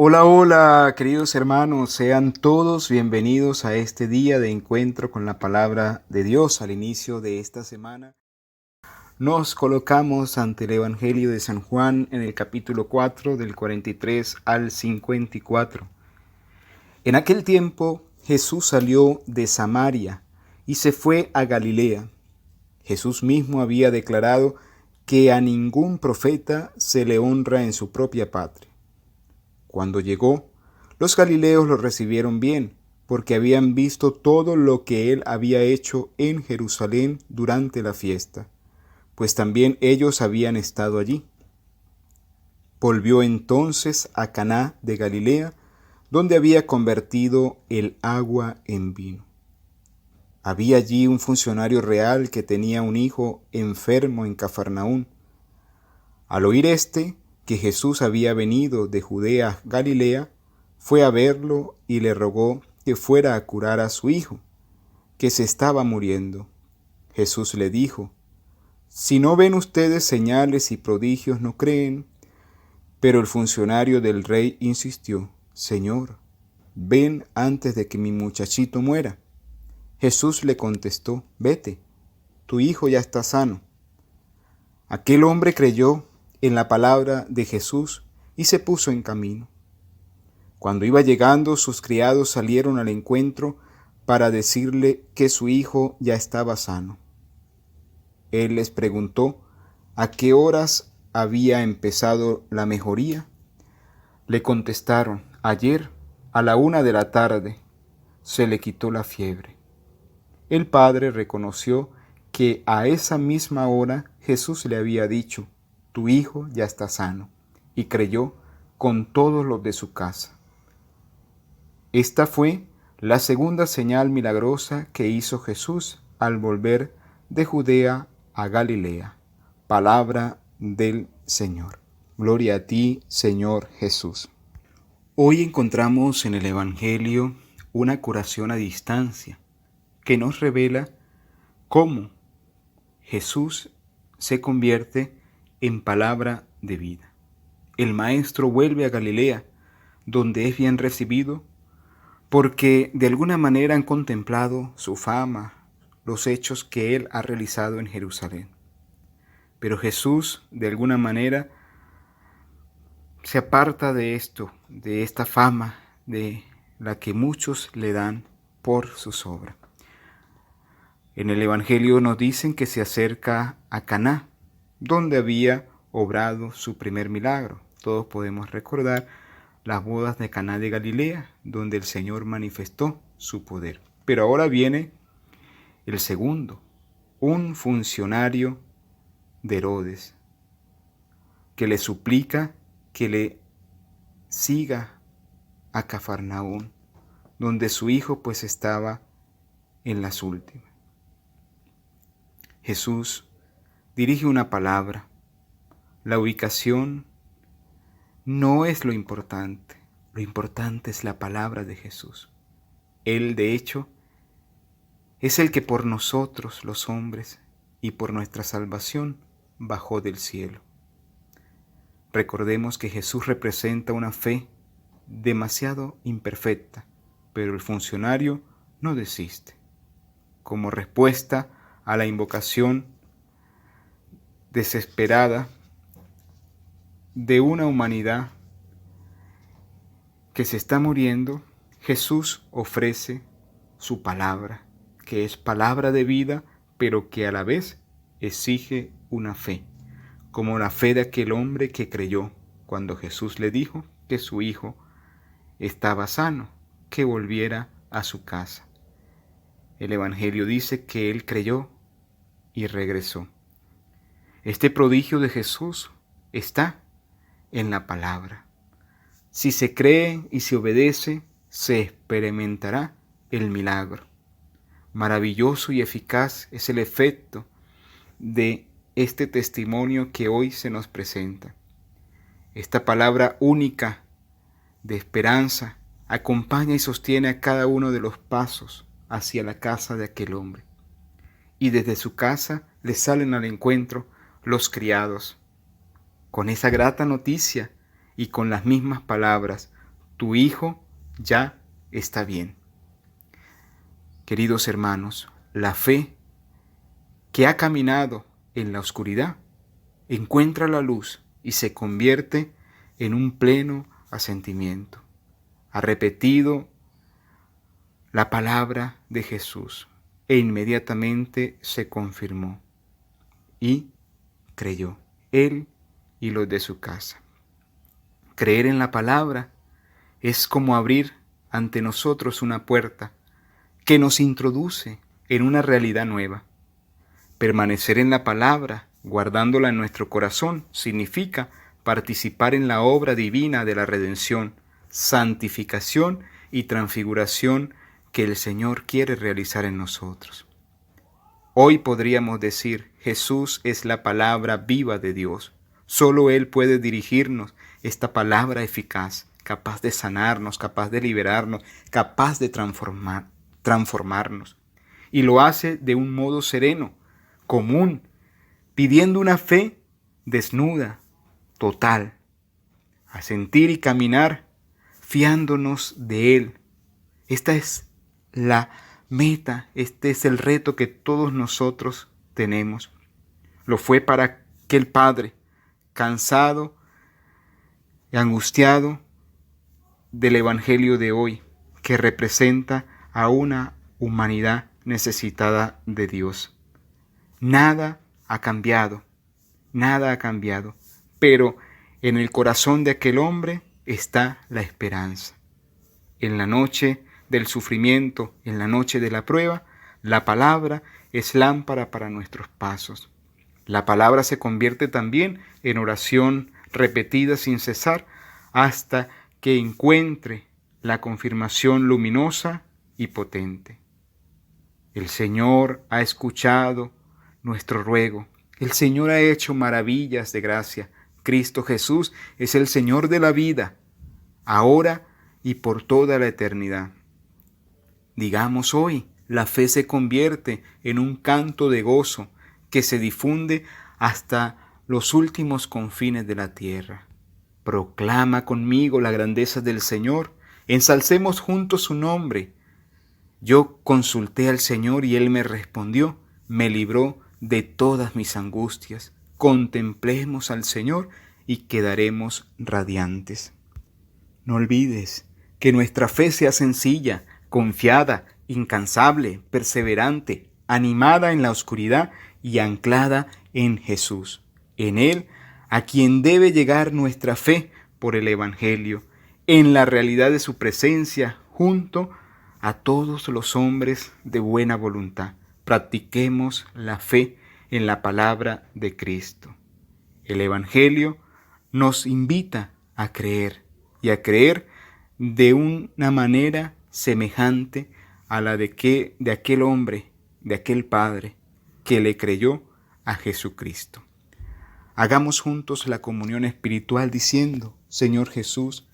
Hola, hola, queridos hermanos, sean todos bienvenidos a este día de encuentro con la palabra de Dios. Al inicio de esta semana nos colocamos ante el Evangelio de San Juan en el capítulo 4 del 43 al 54. En aquel tiempo Jesús salió de Samaria y se fue a Galilea. Jesús mismo había declarado que a ningún profeta se le honra en su propia patria. Cuando llegó, los galileos lo recibieron bien, porque habían visto todo lo que él había hecho en Jerusalén durante la fiesta, pues también ellos habían estado allí. Volvió entonces a Caná de Galilea, donde había convertido el agua en vino. Había allí un funcionario real que tenía un hijo enfermo en Cafarnaún. Al oír que Jesús había venido de Judea a Galilea, fue a verlo y le rogó que fuera a curar a su hijo, que se estaba muriendo. Jesús le dijo: Si no ven ustedes señales y prodigios, no creen. Pero el funcionario del rey insistió: Señor, ven antes de que mi muchachito muera. Jesús le contestó: Vete, tu hijo ya está sano. Aquel hombre creyó en la palabra de Jesús y se puso en camino. Cuando iba llegando, sus criados salieron al encuentro para decirle que su hijo ya estaba sano. Él les preguntó a qué horas había empezado la mejoría. Le contestaron: Ayer, a la 1 de la tarde, se le quitó la fiebre. El padre reconoció que a esa misma hora Jesús le había dicho: Tu hijo ya está sano, y creyó con todos los de su casa. Esta fue la segunda señal milagrosa que hizo Jesús al volver de Judea a Galilea. Palabra del Señor. Gloria a ti, Señor Jesús. Hoy encontramos en el Evangelio una curación a distancia que nos revela cómo Jesús se convierte en palabra de vida. El Maestro vuelve a Galilea, donde es bien recibido, porque de alguna manera han contemplado su fama, los hechos que él ha realizado en Jerusalén. Pero Jesús, de alguna manera, se aparta de esto, de esta fama de la que muchos le dan por sus obras. En el Evangelio nos dicen que se acerca a Caná, donde había obrado su primer milagro. Todos podemos recordar las bodas de Caná de Galilea, donde el Señor manifestó su poder. Pero ahora viene el segundo, un funcionario de Herodes, que le suplica que le siga a Cafarnaún, donde su hijo pues estaba en las últimas. Jesús dirige una palabra. La ubicación no es lo importante es la palabra de Jesús. Él, de hecho, es el que por nosotros los hombres y por nuestra salvación bajó del cielo. Recordemos que Jesús representa una fe demasiado imperfecta, pero el funcionario no desiste. Como respuesta a la invocación desesperada de una humanidad que se está muriendo, Jesús ofrece su palabra, que es palabra de vida, pero que a la vez exige una fe, como la fe de aquel hombre que creyó cuando Jesús le dijo que su hijo estaba sano, que volviera a su casa. El Evangelio dice que él creyó y regresó. Este prodigio de Jesús está en la palabra. Si se cree y se obedece, se experimentará el milagro. Maravilloso y eficaz es el efecto de este testimonio que hoy se nos presenta. Esta palabra única de esperanza acompaña y sostiene a cada uno de los pasos hacia la casa de aquel hombre. Y desde su casa le salen al encuentro los criados, con esa grata noticia y con las mismas palabras: tu hijo ya está bien. Queridos hermanos, la fe que ha caminado en la oscuridad encuentra la luz y se convierte en un pleno asentimiento. Ha repetido la palabra de Jesús e inmediatamente se confirmó y creyó, él y los de su casa. Creer en la palabra es como abrir ante nosotros una puerta que nos introduce en una realidad nueva. Permanecer en la palabra, guardándola en nuestro corazón, significa participar en la obra divina de la redención, santificación y transfiguración que el Señor quiere realizar en nosotros. Hoy podríamos decir, Jesús es la palabra viva de Dios. Solo Él puede dirigirnos esta palabra eficaz, capaz de sanarnos, capaz de liberarnos, capaz de transformarnos. Y lo hace de un modo sereno, común, pidiendo una fe desnuda, total, a sentir y caminar fiándonos de Él. Esta es la meta, este es el reto que todos nosotros tenemos. Lo fue para aquel padre cansado y angustiado del Evangelio de hoy, que representa a una humanidad necesitada de Dios. Nada ha cambiado, pero en el corazón de aquel hombre está la esperanza. En la noche del sufrimiento, en la noche de la prueba, la palabra es lámpara para nuestros pasos. La palabra se convierte también en oración repetida sin cesar hasta que encuentre la confirmación luminosa y potente. El Señor ha escuchado nuestro ruego. El Señor ha hecho maravillas de gracia. Cristo Jesús es el Señor de la vida, ahora y por toda la eternidad. Digamos hoy, la fe se convierte en un canto de gozo que se difunde hasta los últimos confines de la tierra. Proclama conmigo la grandeza del Señor, ensalcemos juntos su nombre. Yo consulté al Señor y Él me respondió, me libró de todas mis angustias. Contemplemos al Señor y quedaremos radiantes. No olvides que nuestra fe sea sencilla, confiada, incansable, perseverante, animada en la oscuridad y anclada en Jesús. En Él, a quien debe llegar nuestra fe por el Evangelio, en la realidad de su presencia junto a todos los hombres de buena voluntad. Practiquemos la fe en la palabra de Cristo. El Evangelio nos invita a creer y a creer de una manera semejante a la de aquel hombre, de aquel padre que le creyó a Jesucristo. Hagamos juntos la comunión espiritual diciendo, Señor Jesús,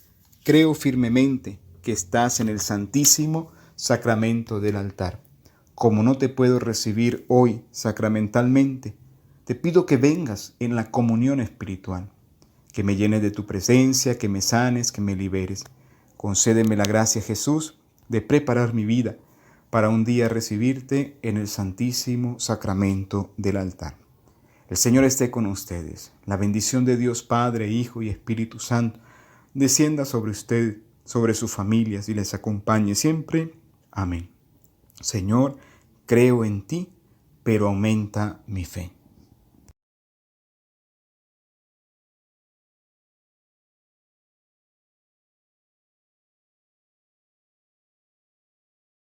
creo firmemente que estás en el santísimo sacramento del altar. Como no te puedo recibir hoy sacramentalmente, te pido que vengas en la comunión espiritual, que me llenes de tu presencia, que me sanes, que me liberes. Concédeme la gracia, Jesús, de preparar mi vida para un día recibirte en el santísimo sacramento del altar. El Señor esté con ustedes. La bendición de Dios Padre, Hijo y Espíritu Santo descienda sobre usted, sobre sus familias y les acompañe siempre. Amén. Señor, creo en ti, pero aumenta mi fe.